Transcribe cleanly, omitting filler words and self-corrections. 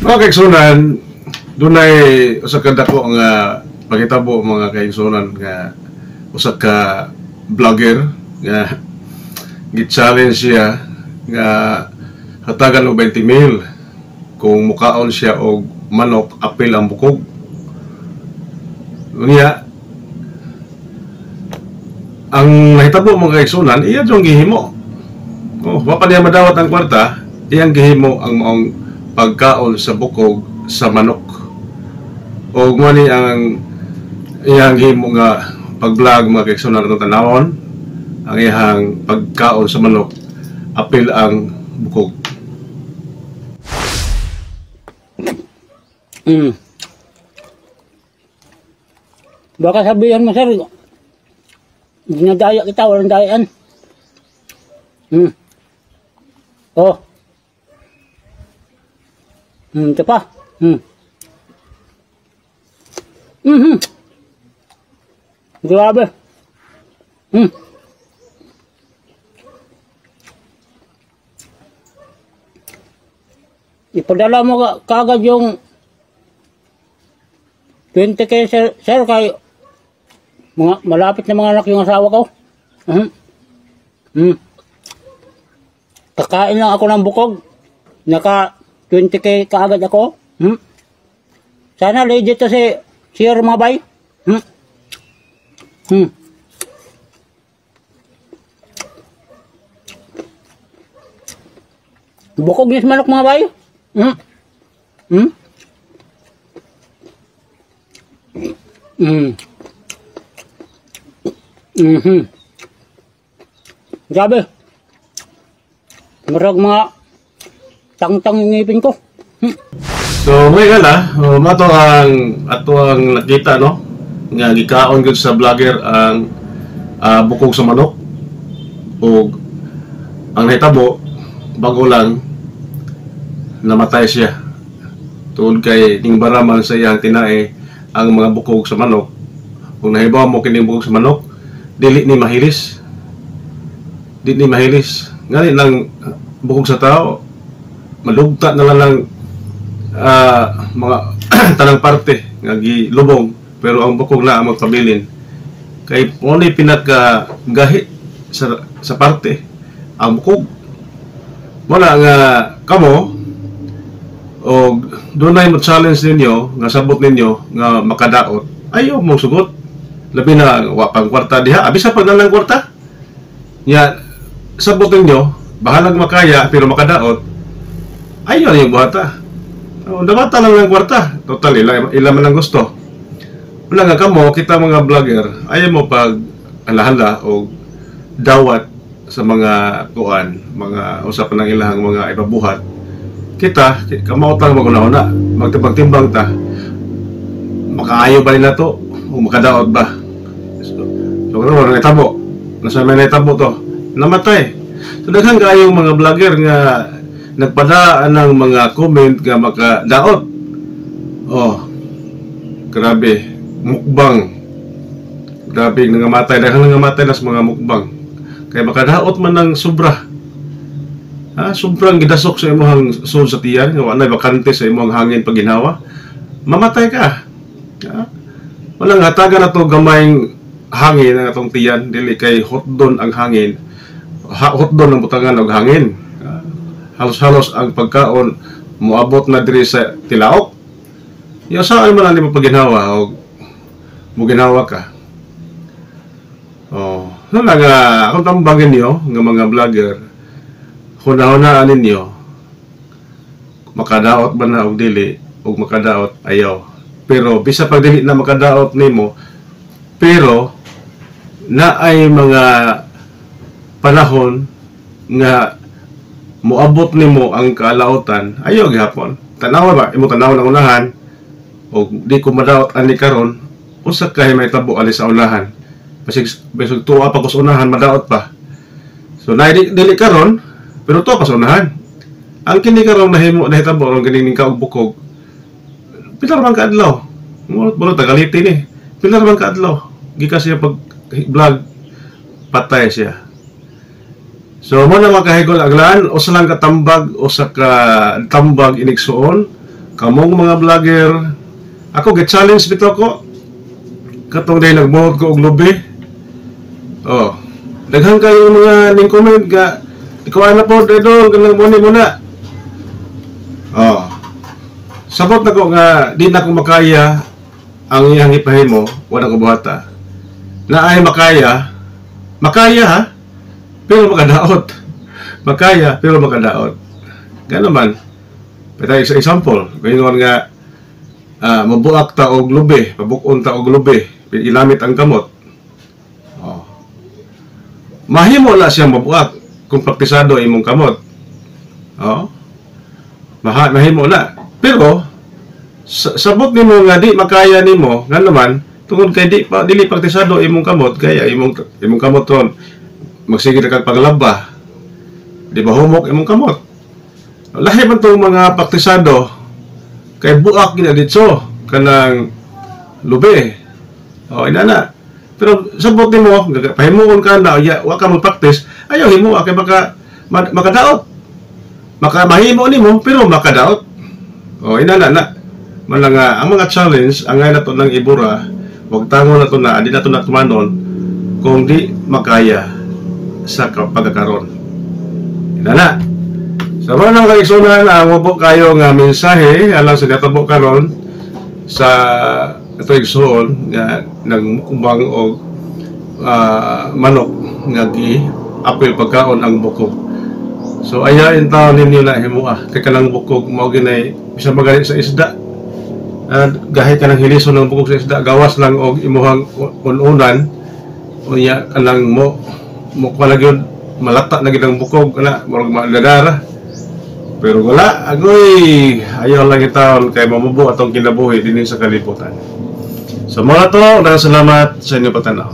Mga kaigsunan, dunay usa ka dako nga pangitabo mga kaigsunan nga usa ka vlogger nga gi-challenge siya nga hatagan og 20,000 kung mukaon siya og manok apil ang bukog. Unya ang nahitabo mga kaigsunan iya jong gihimo. Wa pa niya madawat ang kwarta, iyang gihimo ang maong pagkaon sa bukog sa manok. O ngani ang iyang himo nga pag-vlog mga kaigsunan atong tanawon, ang iyang pagkaon sa manok apil ang bukog. Baka sabihan mo, sir, dinadaya kita, walang dayaan. Oh. Ito pa. Grabe. Ipadala mo kagad yung 20K, sir, kay mga malapit na mga anak yung asawa ko. Kakain lang ako ng bukog. Naka 20K kaagad ako. Sana legit to si Sir Mabay. Bukog nis manok mga bay. Grabe. Marag mga tang-tang yung ngipin ko. So may gala, mato ang ato ang nakita no nga gikaon gud sa vlogger ang bukog sa manok. O ang nahitabo bago lang namatay siya tungod kay ningbaraman sa iyang tinae ang mga bukog sa manok. Kung nahibaw mo kining bukog sa manok, dili ni mahilis. Dili ni mahilis. Ngani nang bukog sa tao, malugta na lang mga tanang parte nga gilubong, pero ang bukog na ang magpabilin. Kay only pinaka gahi sa parte ang bukog. Wala nga kamo o dunay mo challenge ninyo nga sabot ninyo nga makadaot, ayaw mo sugot. Labi na wa pang kwarta diha, abisa pag nalang kwarta. Nya sabot ninyo bahalag makaya pero makadaot, ayaw yung buhata. Damata lang ng kwarta. Total ila man ang gusto. Wala nga kamo kita mga vlogger, ayaw mo pag alahala o dawat sa mga kuan, mga usap ng ilahang mga ipabuhat. Kita kamautang maguna-una, magtimbang-timbang ta. Makaayo ba nila to o makadaot ba? So karon natabo. Nasa may natabo to. Namatay. So daghang kayong mga vlogger nga nagpadaan ng mga comment nga makadaot. Oh. Grabe, mukbang. Grabe nangamatay, daghang nangamatay na sa mga mukbang. Kaya makadaot man ng sobra. Sobrang gidasok sa imong sulod sa tiyan, nga wala bakante sa imong hangin pag ginawa. Mamatay ka. Walang hatagan na to gamayng hangin ang atong tiyan, dili kay hotdon ang hangin. Hotdon ang butangan og hangin. Halos-halos ang pagkaon moabot na diri sa tilaok. Ya saan man ani paginawa og mo ginawa ka. Nga akong tambagin niyo nga mga vlogger, hunahunaan ninyo makadaot ba na og dili, og makadaot ayaw. Pero bisa pag dili na makadaot nimo, pero na ay mga panahon nga moabot nimo ang kalautan, ayaw gihapon. Tanawa ba imo tanaw ng unahan og di ko madaot ani karon, usa kay may tabo ali sa unahan. Basig tuwa pa ko sa unahan madaot pa. So na dili karon, pero tuwa pa sa unahan. Ang kini karon nahimo nahitabo ang ganing ka og bukog. Pilar man ka adlaw. Mo tagaliti ni. Pilar man ka adlaw. Gikas siya pag vlog patay siya. So mo na makahigol aglaan o sa lang katambag o sa katambag inigsuon kamong mga vlogger, ako gi-challenge bito ko. Katong day nagbuhot ko og lubi. Oh, daghan kayo mga ning comment ga ikaw na po idol kanang muni muna. Oh. Sabot na ko nga di na ko makaya ang iyang ipahimo, wala ko buhata. Na ay makaya ha, pero makadaot. Makaya, pero makadaot. Ganun naman. Pero sa example, ngayon nga mabuak ta og lubi, pabukon ta og lubi, ilamit ang kamot. Oh. Mahimo na siyang mabuak kung praktisado imong kamot. Oh. Mahimo na. Pero sabot nimo nga di makaya nimo, nga naman tungod kay dili praktisado imong kamot, kaya imong kamot ron magsigid kag paglaba. Di ba humok imong kamot? Lahi man tong mga praktisado kay buak gina ditso kanang lubi. O inana. Pero sabot nimo pahimuon ka na wa ka magpraktis, ayaw himo kay baka makadaot. Mahimo nimo pero makadaot. O inana na. Malanga ang mga challenge angay nato ng ibura, wag tango nato na di nato na tumanon kung di makaya sa pagkakaron. Inana. Sa mga kaigsunan ang mabok kayo nga mensahe alang sa natabo karon sa ito igsoon nga nagkumbang og manok nga gi-apil pagkaon ang bukog. So ayain taon ninyo na himuah kay kanang bukog mao ginay bisan magalit sa isda. Gahit kanang hilison ng bukog sa isda, gawas lang og imuhang ununan unya kanang mo palagyon malata na gid ang bukog kana murag maladara. Pero wala agoy ayaw lang itaon kay mamubo atong kinabuhi dinhi sa kalibutan. So mga to, salamat sa inyo patanaw.